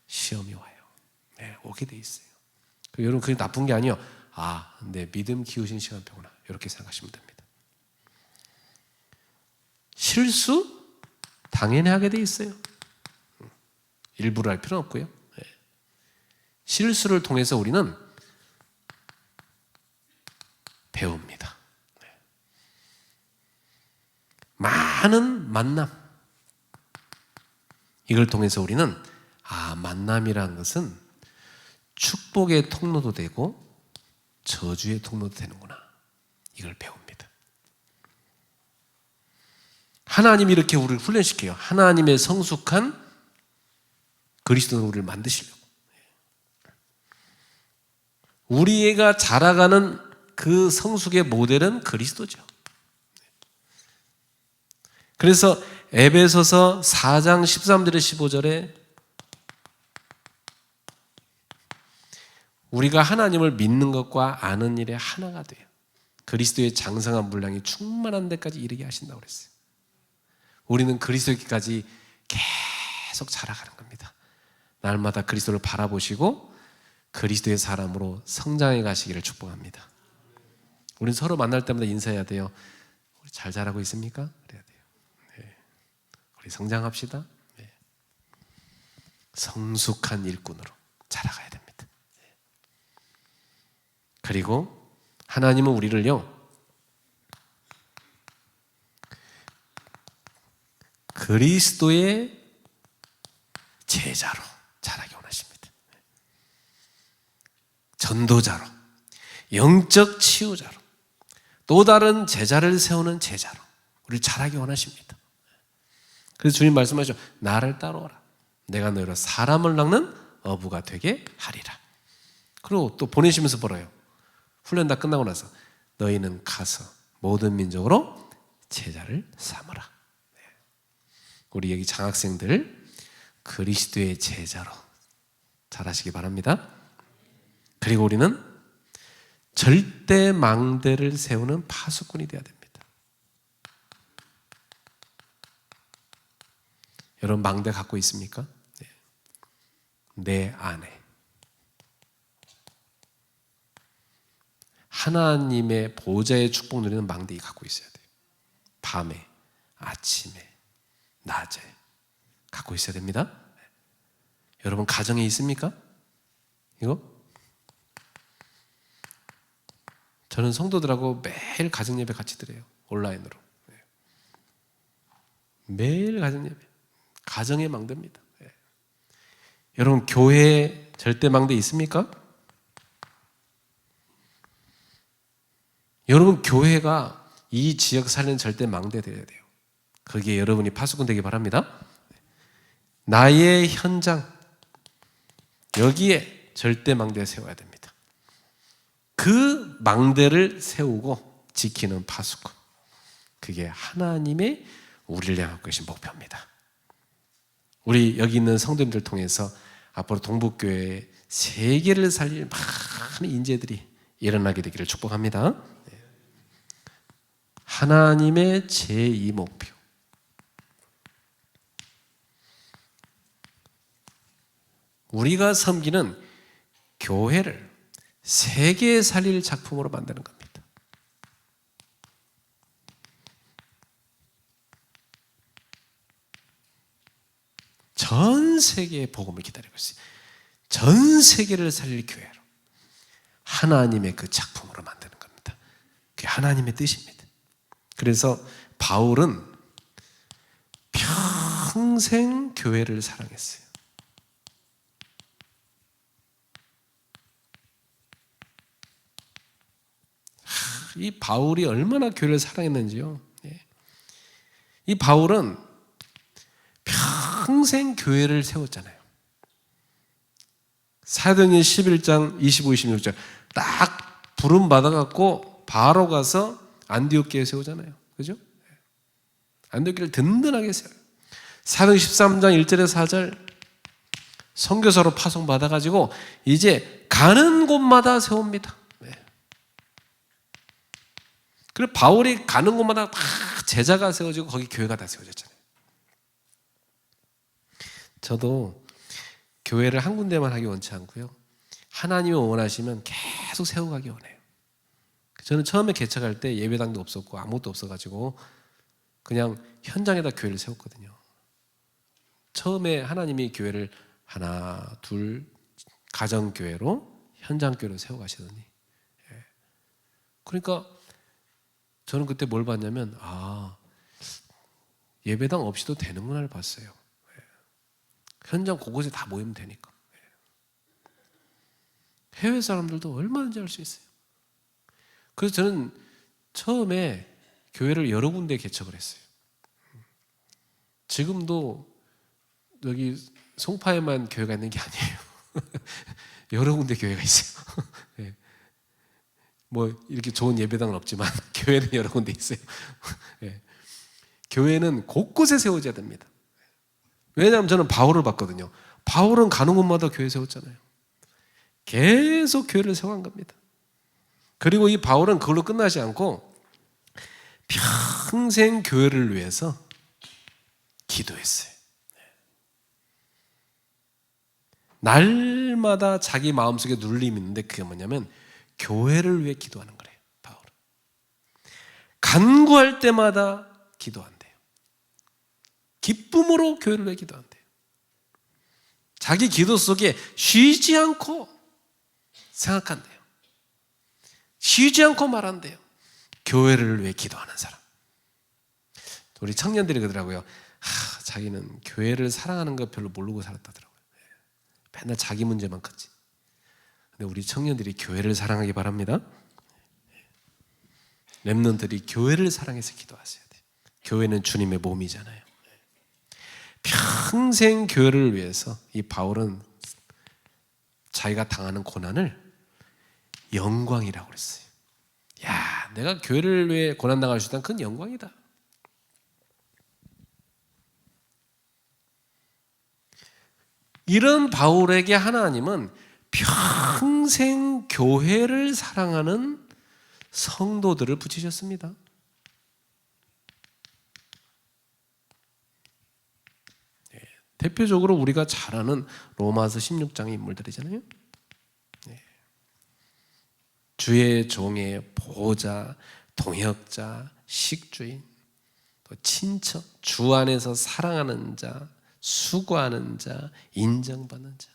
시험이 와요. 오게 돼 있어요. 여러분 그게 나쁜 게 아니에요. 내 믿음 키우신 시간표구나. 이렇게 생각하시면 됩니다. 실수? 당연히 하게 돼 있어요. 일부러 할 필요는 없고요. 실수를 통해서 우리는 배웁니다. 많은 만남. 이걸 통해서 우리는 만남이라는 것은 축복의 통로도 되고 저주의 통로도 되는구나. 이걸 배웁니다. 하나님이 이렇게 우리를 훈련시켜요. 하나님의 성숙한 그리스도로 우리를 만드시려고. 우리가 자라가는 그 성숙의 모델은 그리스도죠. 그래서 에베소서 4장 13절에 15절에 우리가 하나님을 믿는 것과 아는 일에 하나가 돼요. 그리스도의 장성한 분량이 충만한 데까지 이르게 하신다고 그랬어요. 우리는 그리스도에게까지 계속 자라가는 겁니다. 날마다 그리스도를 바라보시고 그리스도의 사람으로 성장해 가시기를 축복합니다. 우리는 서로 만날 때마다 인사해야 돼요. 우리 잘 자라고 있습니까? 그래야 돼요. 네. 우리 성장합시다. 네. 성숙한 일꾼으로 자라가야 됩니다. 네. 그리고 하나님은 우리를요, 그리스도의 제자로 자라게 원하십니다. 전도자로, 영적 치유자로, 또 다른 제자를 세우는 제자로 우리를 자라게 원하십니다. 그래서 주님 말씀하시죠. 나를 따라오라. 내가 너희로 사람을 낚는 어부가 되게 하리라. 그리고 또 보내시면서 뭐래요? 훈련 다 끝나고 나서 너희는 가서 모든 민족으로 제자를 삼으라. 우리 여기 장학생들 그리스도의 제자로 자라시기 바랍니다. 그리고 우리는 절대 망대를 세우는 파수꾼이 되어야 됩니다. 여러분 망대 갖고 있습니까? 네. 내 안에 하나님의 보좌의 축복 누리는 망대 갖고 있어야 돼요. 밤에, 아침에, 낮에 갖고 있어야 됩니다. 네. 여러분 가정에 있습니까? 이거? 저는 성도들하고 매일 가정예배 같이 드려요. 온라인으로. 네. 매일 가정예배. 가정의 망대입니다. 네. 여러분 교회에 절대 망대 있습니까? 여러분 교회가 이 지역 살리는 절대 망대 되어야 돼요. 거기에 여러분이 파수꾼 되기 바랍니다. 나의 현장 여기에 절대 망대 세워야 됩니다. 그 망대를 세우고 지키는 파수꾼, 그게 하나님의 우리를 향한 것이 목표입니다. 우리 여기 있는 성도님들 통해서 앞으로 동북교회 세계를 살릴 많은 인재들이 일어나게 되기를 축복합니다. 하나님의 제2 목표, 우리가 섬기는 교회를 세계에 살릴 작품으로 만드는 겁니다. 전 세계의 복음을 기다리고 있어요. 전 세계를 살릴 교회로 하나님의 그 작품으로 만드는 겁니다. 그게 하나님의 뜻입니다. 그래서 바울은 평생 교회를 사랑했어요. 이 바울이 얼마나 교회를 사랑했는지요. 이 바울은 평생 교회를 세웠잖아요. 사도행전 11장 25, 26절 딱 부름 받아갖고 바로 가서 안디옥 교회 세우잖아요. 그죠? 안디옥 교회를 든든하게 세워요. 사도행전 13장 1절에서 4절 선교사로 파송 받아가지고 이제 가는 곳마다 세웁니다. 그리고 바울이 가는 곳마다 다 제자가 세워지고 거기 교회가 다 세워졌잖아요. 저도 교회를 한 군데만 하기 원치 않고요. 하나님이 원하시면 계속 세워가기 원해요. 저는 처음에 개척할 때 예배당도 없었고 아무것도 없어가지고 그냥 현장에다 교회를 세웠거든요. 처음에 하나님이 교회를 하나, 둘, 가정교회로 현장교회로 세워가시더니, 그러니까 저는 그때 뭘 봤냐면 예배당 없이도 되는구나를 봤어요. 현장 곳곳에 다 모이면 되니까. 해외 사람들도 얼마든지 할 수 있어요. 그래서 저는 처음에 교회를 여러 군데 개척을 했어요. 지금도 여기 송파에만 교회가 있는 게 아니에요. 여러 군데 교회가 있어요. 뭐 이렇게 좋은 예배당은 없지만 교회는 여러 군데 있어요. 교회는 곳곳에 세워져야 됩니다. 왜냐하면 저는 바울을 봤거든요. 바울은 가는 곳마다 교회 세웠잖아요. 계속 교회를 세워간 겁니다. 그리고 이 바울은 그걸로 끝나지 않고 평생 교회를 위해서 기도했어요. 날마다 자기 마음속에 눌림이 있는데 그게 뭐냐면 교회를 위해 기도하는 거래요. 바울은 간구할 때마다 기도한대요. 기쁨으로 교회를 위해 기도한대요. 자기 기도 속에 쉬지 않고 생각한대요. 쉬지 않고 말한대요. 교회를 위해 기도하는 사람. 우리 청년들이 그러더라고요. 자기는 교회를 사랑하는 거 별로 모르고 살았다더라고요. 맨날 자기 문제만 컸지. 근데 우리 청년들이 교회를 사랑하기 바랍니다. 렘넌트들이 교회를 사랑해서 기도하셔야 돼요. 교회는 주님의 몸이잖아요. 평생 교회를 위해서 이 바울은 자기가 당하는 고난을 영광이라고 그랬어요. 야, 내가 교회를 위해 고난당할 수 있다면 그건 영광이다. 이런 바울에게 하나님은 평생 교회를 사랑하는 성도들을 붙이셨습니다. 대표적으로 우리가 잘 아는 로마서 16장의 인물들이잖아요. 주의 종의 보호자, 동역자, 식주인, 또 친척, 주 안에서 사랑하는 자, 수고하는 자, 인정받는 자,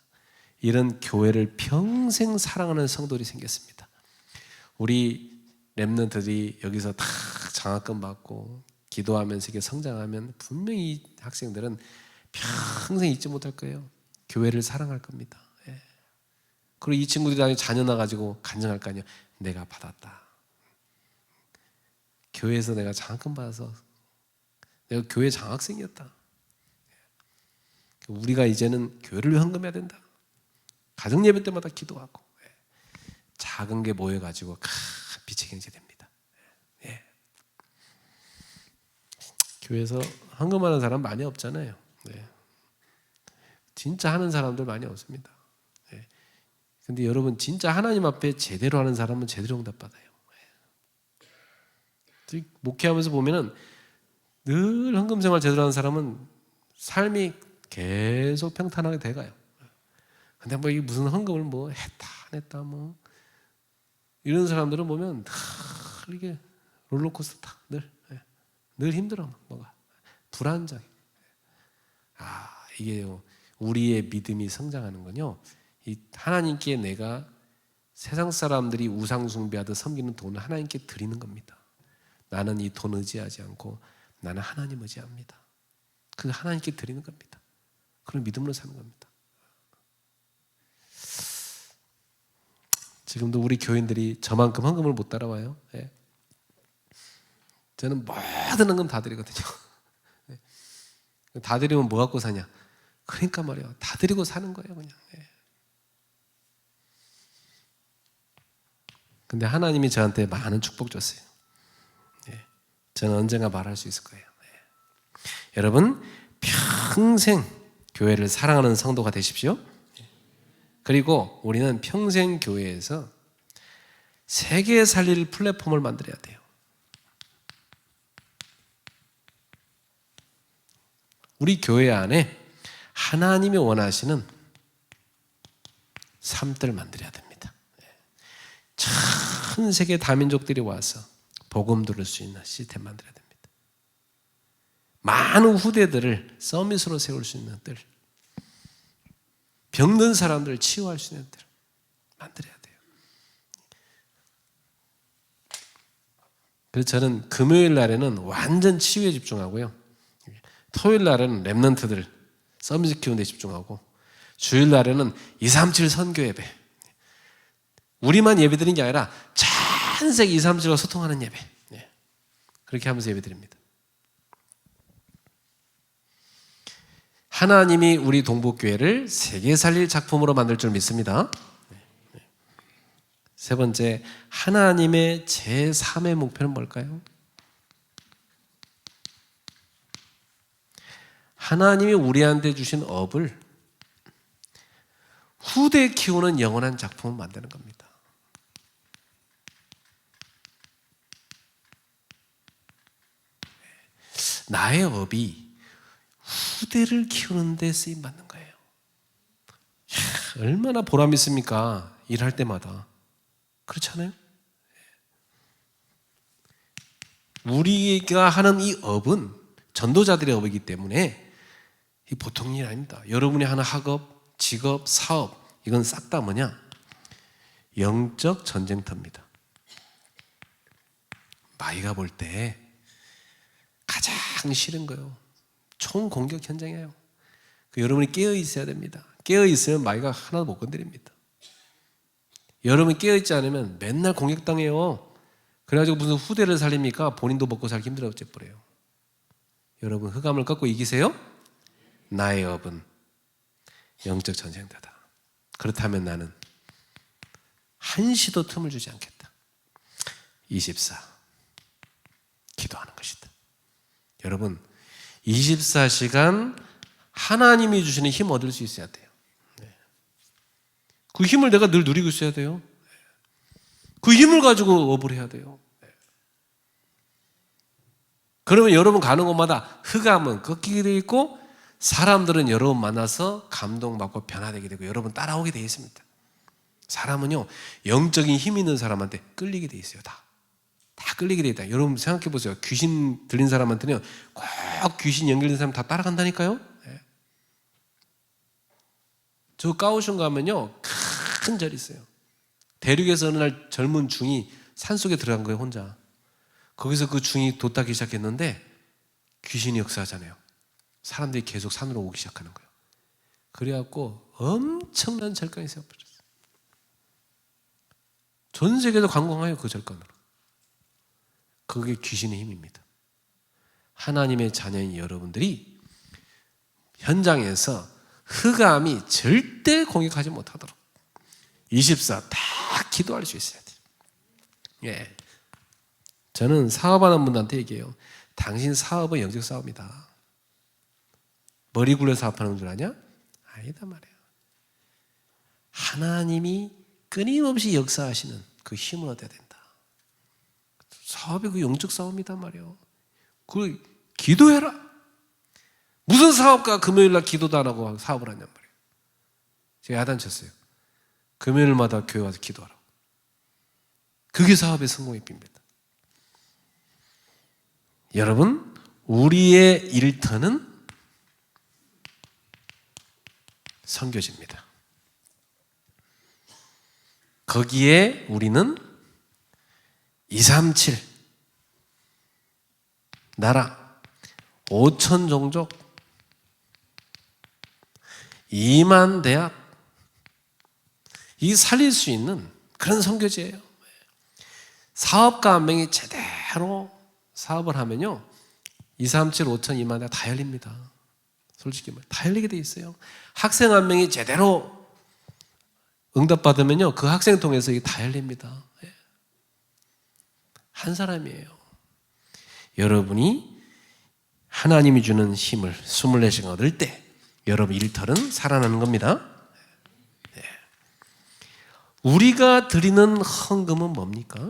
이런 교회를 평생 사랑하는 성도들이 생겼습니다. 우리 렘넌트들이 여기서 다 장학금 받고 기도하면서 이렇게 성장하면 분명히 이 학생들은 평생 잊지 못할 거예요. 교회를 사랑할 겁니다. 그리고 이 친구들이 나중에 자녀 나가지고 간증할 거 아니에요. 내가 받았다. 교회에서 내가 장학금 받아서 내가 교회 장학생이었다. 우리가 이제는 교회를 위해 헌금해야 된다. 가정 예배 때마다 기도하고 작은 게 모여가지고 빛의 경제 됩니다. 교회에서 헌금하는 사람 많이 없잖아요. 진짜 하는 사람들 많이 없습니다. 근데 여러분 진짜 하나님 앞에 제대로 하는 사람은 제대로 응답받아요. 목회하면서 보면은 늘 헌금 생활 제대로 하는 사람은 삶이 계속 평탄하게 돼가요. 근데 뭐 이게 무슨 헌금을 뭐 했다 안 했다 뭐 이런 사람들은 보면 이게 롤러코스터 타 늘 힘들어 뭐가 불안정해. 이게요 우리의 믿음이 성장하는 건요. 이 하나님께 내가 세상 사람들이 우상 숭배하듯 섬기는 돈을 하나님께 드리는 겁니다. 나는 이 돈 의지하지 않고 나는 하나님 의지합니다. 그 하나님께 드리는 겁니다. 그런 믿음으로 사는 겁니다. 지금도 우리 교인들이 저만큼 헌금을 못 따라와요. 저는 모든 헌금 다 드리거든요. 다 드리면 뭐 갖고 사냐? 그러니까 말이에요. 다 드리고 사는 거예요, 그냥. 근데 하나님이 저한테 많은 축복 줬어요. 저는 언젠가 말할 수 있을 거예요. 여러분, 평생 교회를 사랑하는 성도가 되십시오. 그리고 우리는 평생 교회에서 세계 살릴 플랫폼을 만들어야 돼요. 우리 교회 안에 하나님이 원하시는 삶들을 만들어야 됩니다. 전 세계 다민족들이 와서 복음 들을 수 있는 시스템 만들어야 됩니다. 많은 후대들을 서밋으로 세울 수 있는 들, 병든 사람들을 치유할 수 있는 들 만들어야 돼요. 그래서 저는 금요일 날에는 완전 치유에 집중하고요. 토요일 날에는 렘넌트들 서밋 키우는 데 집중하고 주일 날에는 237 선교 예배. 우리만 예배 드리는 게 아니라 전 세계 237과 소통하는 예배. 그렇게 하면서 예배 드립니다. 하나님이 우리 동북교회를 세계 살릴 작품으로 만들 줄 믿습니다. 세 번째, 하나님의 제3의 목표는 뭘까요? 하나님이 우리한테 주신 업을 후대 키우는 영원한 작품을 만드는 겁니다. 나의 업이 후대를 키우는 데 쓰임받는 거예요. 얼마나 보람 있습니까? 일할 때마다. 그렇잖아요? 우리가 하는 이 업은 전도자들의 업이기 때문에 이 보통 일이 아닙니다. 여러분이 하는 학업, 직업, 사업, 이건 싹 다 뭐냐? 영적 전쟁터입니다. 마이가 볼 때 가장 싫은 거예요. 총 공격 현장이에요. 여러분이 깨어 있어야 됩니다. 깨어 있으면 마이가 하나도 못 건드립니다. 여러분이 깨어 있지 않으면 맨날 공격당해요. 그래가지고 무슨 후대를 살립니까? 본인도 먹고 살기 힘들어져 버려요. 여러분 흑암을 꺾고 이기세요? 나의 업은 영적 전쟁터다. 그렇다면 나는 한시도 틈을 주지 않겠다. 24 기도하는 것이다. 여러분 24시간 하나님이 주시는 힘 얻을 수 있어야 돼요. 그 힘을 내가 늘 누리고 있어야 돼요. 그 힘을 가지고 업을 해야 돼요. 그러면 여러분 가는 곳마다 흑암은 꺾이게 되어 있고 사람들은 여러분 만나서 감동받고 변화되게 되고 여러분 따라오게 되어 있습니다. 사람은요 영적인 힘 있는 사람한테 끌리게 되어 있어요. 다 끌리게 되어 있다. 여러분 생각해 보세요. 귀신 들린 사람한테는 꼭 귀신 연결된 사람 다 따라간다니까요. 저 까오슝 가면요 큰 절이 있어요. 대륙에서 어느 날 젊은 중이 산속에 들어간 거예요. 혼자. 거기서 그 중이 돛타기 시작했는데 귀신이 역사하잖아요. 사람들이 계속 산으로 오기 시작하는 거예요. 그래갖고 엄청난 절간이 세워버렸어요. 전 세계도 관광해요. 그 절간으로. 그게 귀신의 힘입니다. 하나님의 자녀인 여러분들이 현장에서 흑암이 절대 공격하지 못하도록 24 다 기도할 수 있어야 돼요. 예. 저는 사업하는 분들한테 얘기해요. 당신 사업은 영적 사업이다. 머리 굴려 사업하는 줄 아냐? 아니다 말이에요. 하나님이 끊임없이 역사하시는 그 힘을 얻어야 된다. 사업이 그 영적 사업이다 말이에요. 그 기도해라. 무슨 사업가 금요일날 기도도 안 하고 사업을 하냔 말이에요. 제가 야단쳤어요. 금요일마다 교회 와서 기도하라고. 그게 사업의 성공의 비밀입니다. 여러분, 우리의 일터는 선교지입니다. 거기에 우리는 237 나라 5천 종족 2만 대학 이 살릴 수 있는 그런 선교지예요. 사업가 한 명이 제대로 사업을 하면요 237, 5천, 2만 대학 다 열립니다. 솔직히 말해 다 열리게 돼 있어요. 학생 한 명이 제대로 응답받으면요 그 학생 통해서 이게 다 열립니다. 한 사람이에요. 여러분이 하나님이 주는 힘을 24시간 얻을 때 여러분 일터는 살아나는 겁니다. 우리가 드리는 헌금은 뭡니까?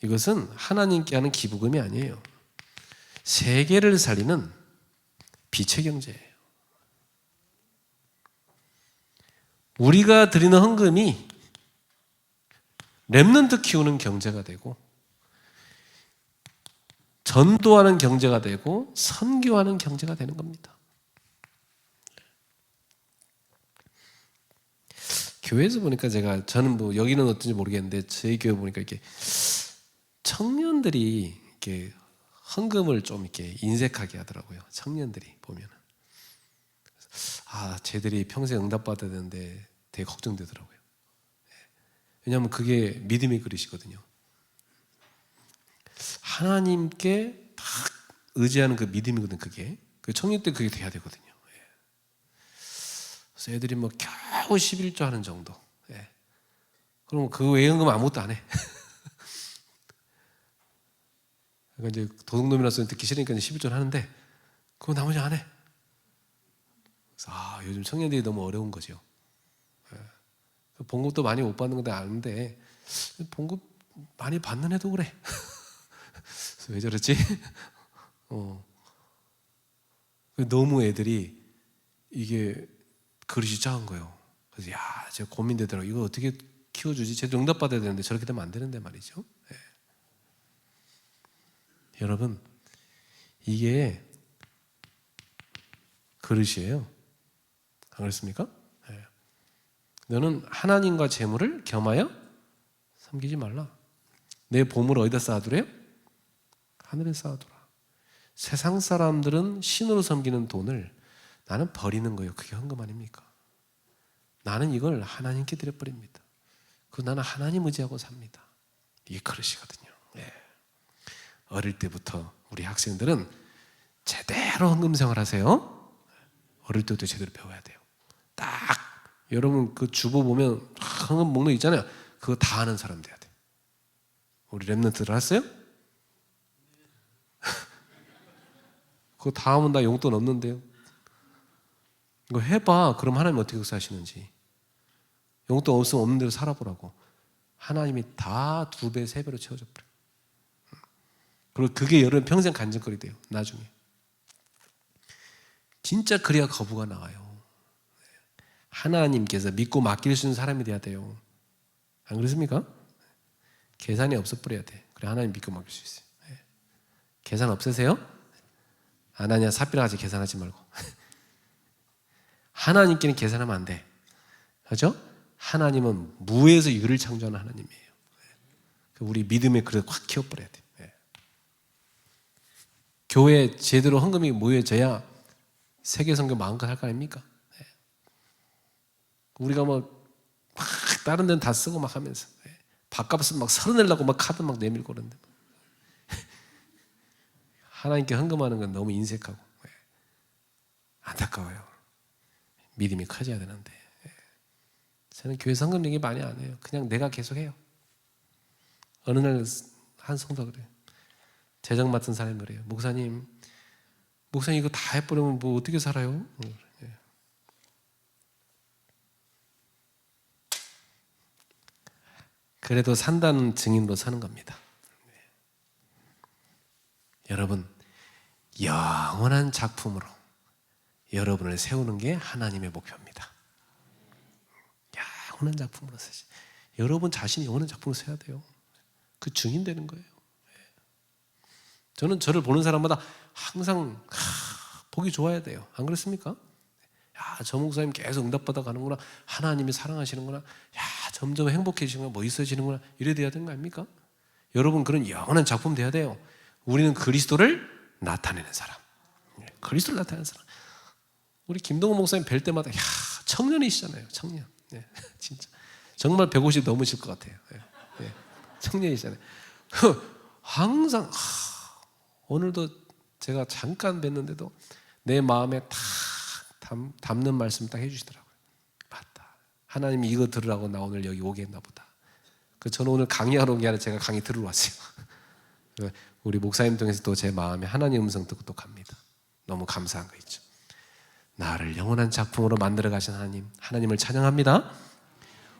이것은 하나님께 하는 기부금이 아니에요. 세계를 살리는 빛의 경제예요. 우리가 드리는 헌금이 렘넌트 키우는 경제가 되고 전도하는 경제가 되고 선교하는 경제가 되는 겁니다. 교회에서 보니까 저는 뭐 여기는 어떤지 모르겠는데 저희 교회 보니까 이렇게 청년들이 이렇게 헌금을 좀 이렇게 인색하게 하더라고요. 청년들이 보면은 쟤들이 평생 응답받아야 되는데 되게 걱정되더라고요. 왜냐하면 그게 믿음의 그릇이거든요. 하나님께 딱 의지하는 그 믿음이거든. 그게 그 청년 때 그게 돼야 되거든요. 그래서 애들이 뭐 겨우 11조 하는 정도. 그럼 그 외연금 아무것도 안 해. 그러니까 이제 도둑놈이라서 듣기 싫으니까 11조를 하는데 그거 나머지 안 해. 그래서 요즘 청년들이 너무 어려운 거죠. 봉급도 많이 못 받는 건데 아는데 봉급 많이 받는 애도 그래. 왜 저러지? 너무 애들이 이게 그릇이 작은 거예요. 그래서 제가 고민되더라고요. 이거 어떻게 키워주지? 쟤도 응답받아야 되는데 저렇게 되면 안 되는데 말이죠. 네. 여러분, 이게 그릇이에요. 안 그렇습니까? 네. 너는 하나님과 재물을 겸하여 섬기지 말라. 내 보물을 어디다 쌓아두래요? 하늘에 쌓아두라. 세상 사람들은 신으로 섬기는 돈을 나는 버리는 거예요. 그게 헌금 아닙니까? 나는 이걸 하나님께 드려버립니다. 나는 하나님 의지하고 삽니다. 이게 그릇이거든요. 네. 어릴 때부터 우리 학생들은 제대로 헌금 생활하세요. 어릴 때부터 제대로 배워야 돼요. 딱 여러분 그 주보 보면 헌금 목록 있잖아요. 그거 다 아는 사람 돼야 돼. 우리 랩런트들 했어요? 그거 다 하면 나 용돈 없는데요. 이거 해봐. 그럼 하나님 어떻게 사시는지. 용돈 없으면 없는 대로 살아보라고. 하나님이 다 2배, 3배로 채워줘 버려. 그리고 그게 여러분 평생 간증거리 돼요. 나중에. 진짜 그래야 거부가 나와요. 하나님께서 믿고 맡길 수 있는 사람이 돼야 돼요. 안 그렇습니까? 계산이 없어버려야 돼. 그래 하나님 믿고 맡길 수 있어요. 계산 없으세요? 아나니아 삽비라 같이 계산하지 말고. 하나님께는 계산하면 안 돼. 그렇죠? 하나님은 무에서 유를 창조하는 하나님이에요. 우리 믿음의 그릇 확 키워버려야 돼. 교회 제대로 헌금이 모여져야 세계 선교 마음껏 할 거 아닙니까? 우리가 막 다른 데는 다 쓰고 막 하면서 밥값은 막 서른내려고 막 카드 막 내밀고 그러는데 하나님께 헌금하는 건 너무 인색하고 안타까워요. 믿음이 커져야 되는데 저는 교회 헌금 얘기 많이 안 해요. 그냥 내가 계속 해요. 어느 날 한 성도가 그래요. 재정 맡은 사람이 그래요. 목사님 이거 다 해버리면 뭐 어떻게 살아요? 그래도 산다는 증인으로 사는 겁니다. 여러분, 영원한 작품으로 여러분을 세우는 게 하나님의 목표입니다. 영원한 작품으로 세지. 여러분 자신이 영원한 작품으로 세야 돼요. 그 증인 되는 거예요. 저는 저를 보는 사람마다 항상 보기 좋아야 돼요. 안 그렇습니까? 저 목사님 계속 응답받아 가는구나. 하나님이 사랑하시는구나. 점점 행복해지는구나. 멋있어지는구나. 이래야 되는 거 아닙니까? 여러분 그런 영원한 작품 돼야 돼요. 우리는 그리스도를 나타내는 사람. 그리스도를 나타내는 사람. 우리 김동호 목사님 뵐 때마다 청년이시잖아요. 청년. 진짜 정말 150 넘으실 것 같아요. 청년이시잖아요. 항상 오늘도 제가 잠깐 뵀는데도 내 마음에 딱 담는 말씀 딱 해주시더라고요. 맞다. 하나님이 이거 들으라고 나 오늘 여기 오게 했나 보다. 저는 오늘 강의하러 온 게 아니라 제가 강의 들으러 왔어요. 우리 목사님 통해서 또 제 마음에 하나님 음성 듣고 또 갑니다. 너무 감사한 거 있죠. 나를 영원한 작품으로 만들어 가신 하나님을 찬양합니다.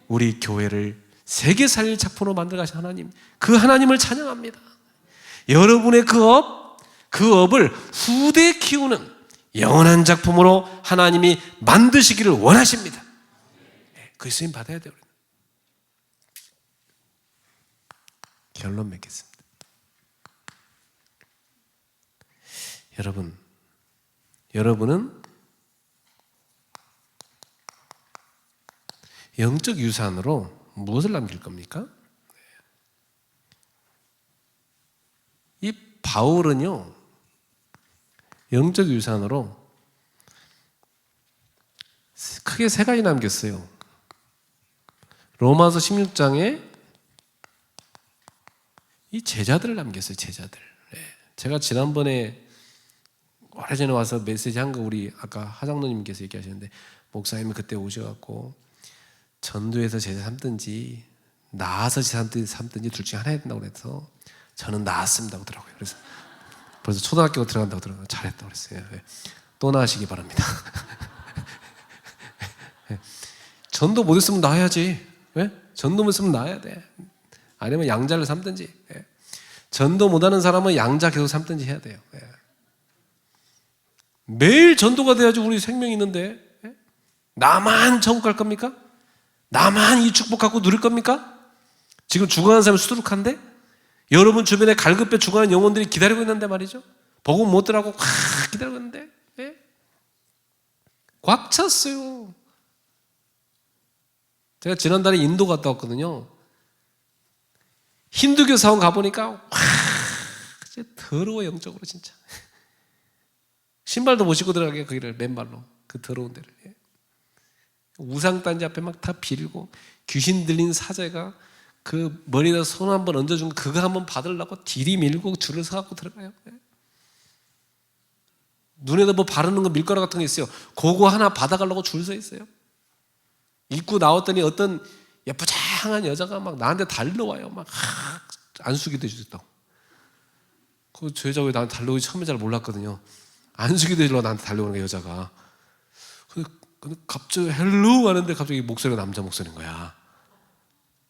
우리 교회를 세계 살릴 작품으로 만들어 가신 하나님, 그 하나님을 찬양합니다. 여러분의 그 업을 후대에 키우는 영원한 작품으로 하나님이 만드시기를 원하십니다. 그 쓰임 받아야 돼요. 결론 맺겠습니다. 여러분은 영적 유산으로 무엇을 남길 겁니까? 이 바울은요, 영적 유산으로 크게 3가지 남겼어요. 로마서 16장에 이 제자들을 남겼어요. 제자들. 제가 지난번에 오래전에 와서 메시지 한 거 우리 아까 하장로님께서 얘기하셨는데, 목사님이 그때 오셔갖고 전도해서 제자 삼든지 나아서 제자 삼든지 둘 중에 하나 해야 된다고 그래서 저는 나았습니다 그러더라고요. 그래서 벌써 초등학교 들어간다고 들어가요. 잘했다고 그랬어요. 또 나으시기 바랍니다. 전도 못했으면 나야지. 왜? 전도 못했으면 나야 돼. 아니면 양자를 삼든지. 예. 전도 못하는 사람은 양자 계속 삼든지 해야 돼요. 예. 매일 전도가 돼야지 우리 생명이 있는데. 예? 나만 천국 갈 겁니까? 나만 이 축복 갖고 누릴 겁니까? 지금 죽어가는 사람이 수두룩한데? 여러분 주변에 갈급해 죽어가는 영혼들이 기다리고 있는데 말이죠. 복음 못 들라고 확 기다리고 있는데. 예? 꽉 찼어요. 제가 지난달에 인도 갔다 왔거든요. 힌두교 사원 가보니까 와, 진짜 더러워. 영적으로 진짜 신발도 못 신고 들어가게 거기를 맨발로 그 더러운 데를. 우상단지 앞에 막 다 빌고 귀신 들린 사제가 그 머리에다 손 한번 얹어준 거 그거 한번 받으려고 들이밀고 줄을 서갖고 들어가요. 눈에다 뭐 바르는 거 밀가루 같은 거 있어요. 그거 하나 받아가려고 줄 서 있어요. 입고 나왔더니 어떤 예쁘장한 여자가 막 나한테 달려와요. 막 안수기도 해주겠다고. 그 저 여자 왜 나한테 달려오기 처음에 잘 몰랐거든요. 안수기도 해주려고 나한테 달려오는 거야, 여자가. 근데 갑자기 헬로 하는데 갑자기 목소리가 남자 목소리인 거야.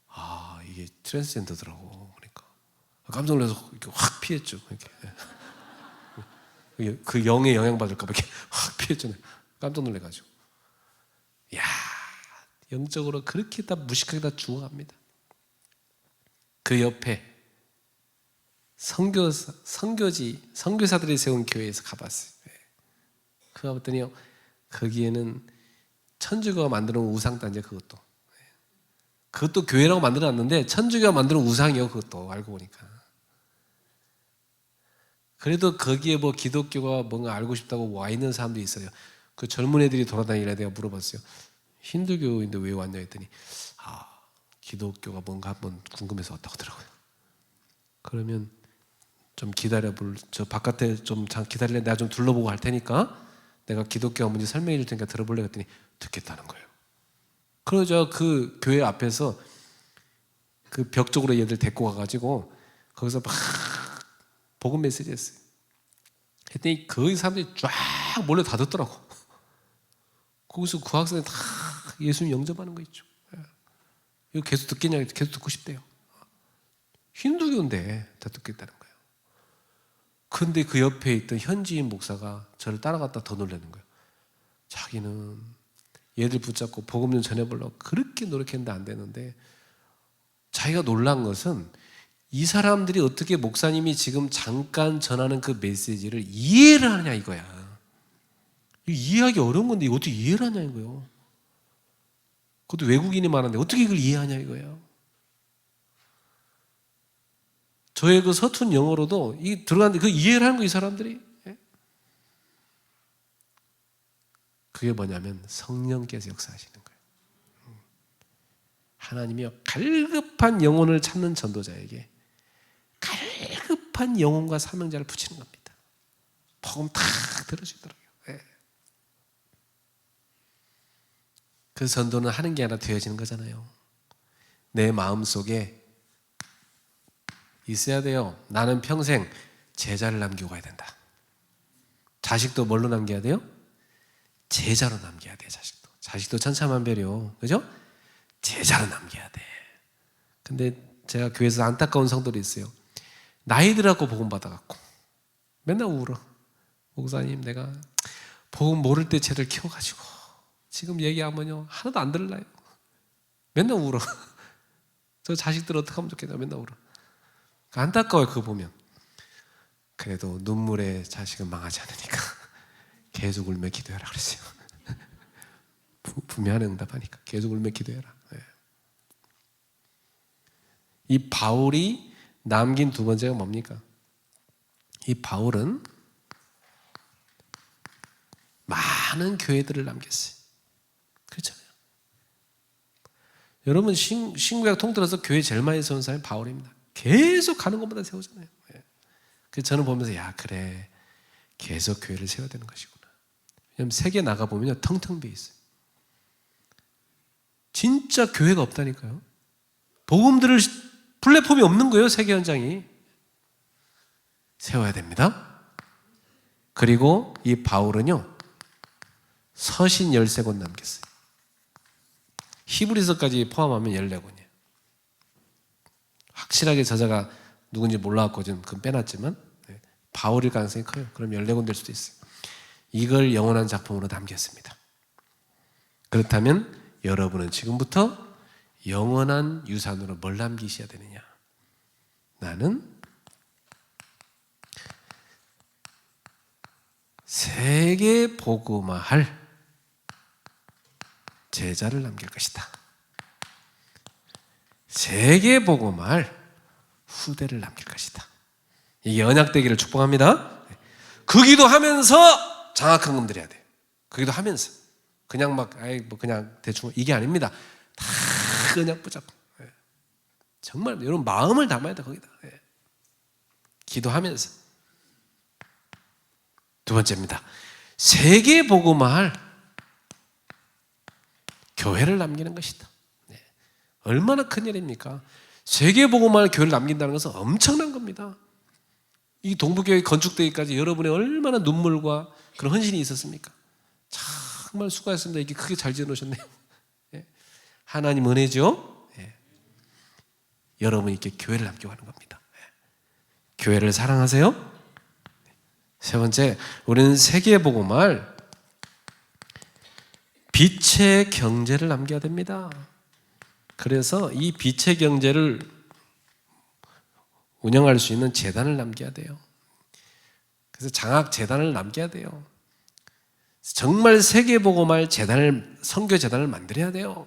아, 이게 트랜스젠더더라고. 그러니까 깜짝 놀라서 이렇게 확 피했죠. 이렇게. 그 영에 영향받을까 봐 이렇게 확 피했죠. 깜짝 놀래가지고. 야, 영적으로 그렇게 다 무식하게 다 죽어갑니다. 그 옆에 선교사들이 세운 교회에서 가봤어요. 그거 봤더니 거기에는 천주교가 만드는 우상단지 그것도 교회라고 만들어놨는데 천주교가 만드는 우상이요. 그것도 알고 보니까. 그래도 거기에 뭐 기독교가 뭔가 알고 싶다고 와 있는 사람도 있어요. 그 젊은 애들이 돌아다니길래 내가 물어봤어요. 힌두교인데 왜 왔냐 했더니 기독교가 뭔가 한번 궁금해서 왔다고 하더라고요. 그러면 좀 저 바깥에 좀 기다릴래? 내가 좀 둘러보고 할 테니까 내가 기독교가 뭔지 설명해 줄 테니까 들어볼래? 했더니 듣겠다는 거예요. 그러자 그 교회 앞에서 그 벽 쪽으로 얘들 데리고 가가지고 거기서 막 복음 메시지 했어요. 했더니 거기 사람들이 쫙 몰래 다 듣더라고. 거기서 그 학생이 다 예수님 영접하는 거 있죠. 이거 계속 듣겠냐? 계속 듣고 싶대요. 힌두교인데 다 듣겠다는 거예요. 그런데 그 옆에 있던 현지인 목사가 저를 따라갔다 더 놀라는 거예요. 자기는 얘들 붙잡고 복음 좀 전해보려고 그렇게 노력했는데 안 되는데 자기가 놀란 것은 이 사람들이 어떻게 목사님이 지금 잠깐 전하는 그 메시지를 이해를 하느냐 이거야. 이해하기 어려운 건데 어떻게 이해를 하냐 이거예요. 그것도 외국인이 많은데 어떻게 이걸 이해하냐 이거예요. 저의 그 서툰 영어로도 이 들어갔는데 그 이해를 하는 거 이 사람들이. 그게 뭐냐면 성령께서 역사하시는 거예요. 하나님이 갈급한 영혼을 찾는 전도자에게 갈급한 영혼과 사명자를 붙이는 겁니다. 복음 탁 들어주더라고요. 그 전도는 하는 게 아니라 되어지는 거잖아요. 내 마음속에 있어야 돼요. 나는 평생 제자를 남기고 가야 된다. 자식도 뭘로 남겨야 돼요? 제자로 남겨야 돼. 자식도 천차만별이요. 그죠? 제자로 남겨야 돼. 근데 제가 교회에서 안타까운 성도들이 있어요. 나이 들어갖고 복음 받아갖고 맨날 울어. 목사님 내가 복음 모를 때 쟤를 키워가지고 지금 얘기하면요 하나도 안 들을라요. 맨날 울어. 저 자식들 어떻게 하면 좋겠나 맨날 울어. 안타까워요. 그거 보면. 그래도 눈물의 자식은 망하지 않으니까 계속 울며 기도해라 그랬어요. 분명한 응답하니까 계속 울며 기도해라. 이 바울이 남긴 두 번째가 뭡니까? 이 바울은 많은 교회들을 남겼어요. 그렇잖아요. 여러분 신구약 통틀어서 교회 제일 많이 세운 사람이 바울입니다. 계속 가는 것보다 세우잖아요. 그래서 저는 보면서 야 그래 계속 교회를 세워야 되는 것이구나. 왜냐하면 세계 나가보면 텅텅 비어 있어요. 진짜 교회가 없다니까요. 복음 들을 플랫폼이 없는 거예요. 세계 현장이. 세워야 됩니다. 그리고 이 바울은요 서신 13권 남겼어요. 히브리서까지 포함하면 14권이에요. 확실하게 저자가 누군지 몰라갖고 지금 그건 빼놨지만 바울일 가능성이 커요. 그럼 14권 될 수도 있어요. 이걸 영원한 작품으로 남겼습니다. 그렇다면 여러분은 지금부터 영원한 유산으로 뭘 남기셔야 되느냐? 나는 세계 복음화할 제자를 남길 것이다. 세계 복음화할 후대를 남길 것이다. 이게 언약되기를 축복합니다. 그 기도하면서 장악한 건드려야 돼요. 그 기도하면서 그냥 막 그냥 대충 이게 아닙니다. 다 그냥 붙잡고 정말 여러분 마음을 담아야 돼 거기다. 기도하면서. 두 번째입니다. 세계 복음화할 교회를 남기는 것이다. 얼마나 큰 일입니까? 세계 복음화할 교회를 남긴다는 것은 엄청난 겁니다. 이 동부교회 건축되기까지 여러분의 얼마나 눈물과 그런 헌신이 있었습니까? 정말 수고하셨습니다. 이렇게 크게 잘 지어놓으셨네요. 하나님 은혜죠. 여러분이 이렇게 교회를 남기고 하는 겁니다. 교회를 사랑하세요. 세 번째, 우리는 세계 복음화할 빛의 경제를 남겨야 됩니다. 그래서 이 빛의 경제를 운영할 수 있는 재단을 남겨야 돼요. 그래서 장학 재단을 남겨야 돼요. 정말 세계 복음화할 재단을, 선교 재단을 만들어야 돼요.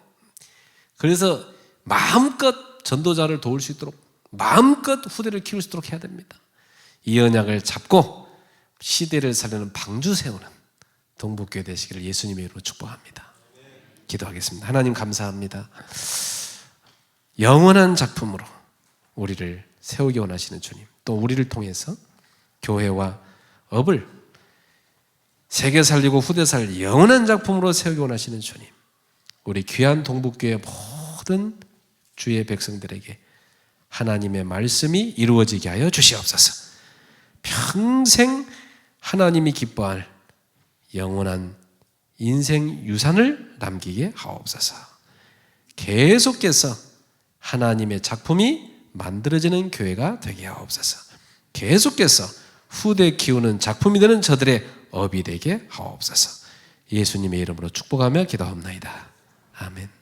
그래서 마음껏 전도자를 도울 수 있도록, 마음껏 후대를 키울 수 있도록 해야 됩니다. 이 언약을 잡고 시대를 살리는 방주 세우는 동북교회 되시기를 예수님의 이름으로 축복합니다. 기도하겠습니다. 하나님 감사합니다. 영원한 작품으로 우리를 세우기 원하시는 주님, 또 우리를 통해서 교회와 업을 세계 살리고 후대 살리 영원한 작품으로 세우기 원하시는 주님, 우리 귀한 동북교회 모든 주의 백성들에게 하나님의 말씀이 이루어지게 하여 주시옵소서. 평생 하나님이 기뻐할 영원한 인생 유산을 남기게 하옵소서. 계속해서 하나님의 작품이 만들어지는 교회가 되게 하옵소서. 계속해서 후대 키우는 작품이 되는 저들의 업이 되게 하옵소서. 예수님의 이름으로 축복하며 기도합나이다. 아멘.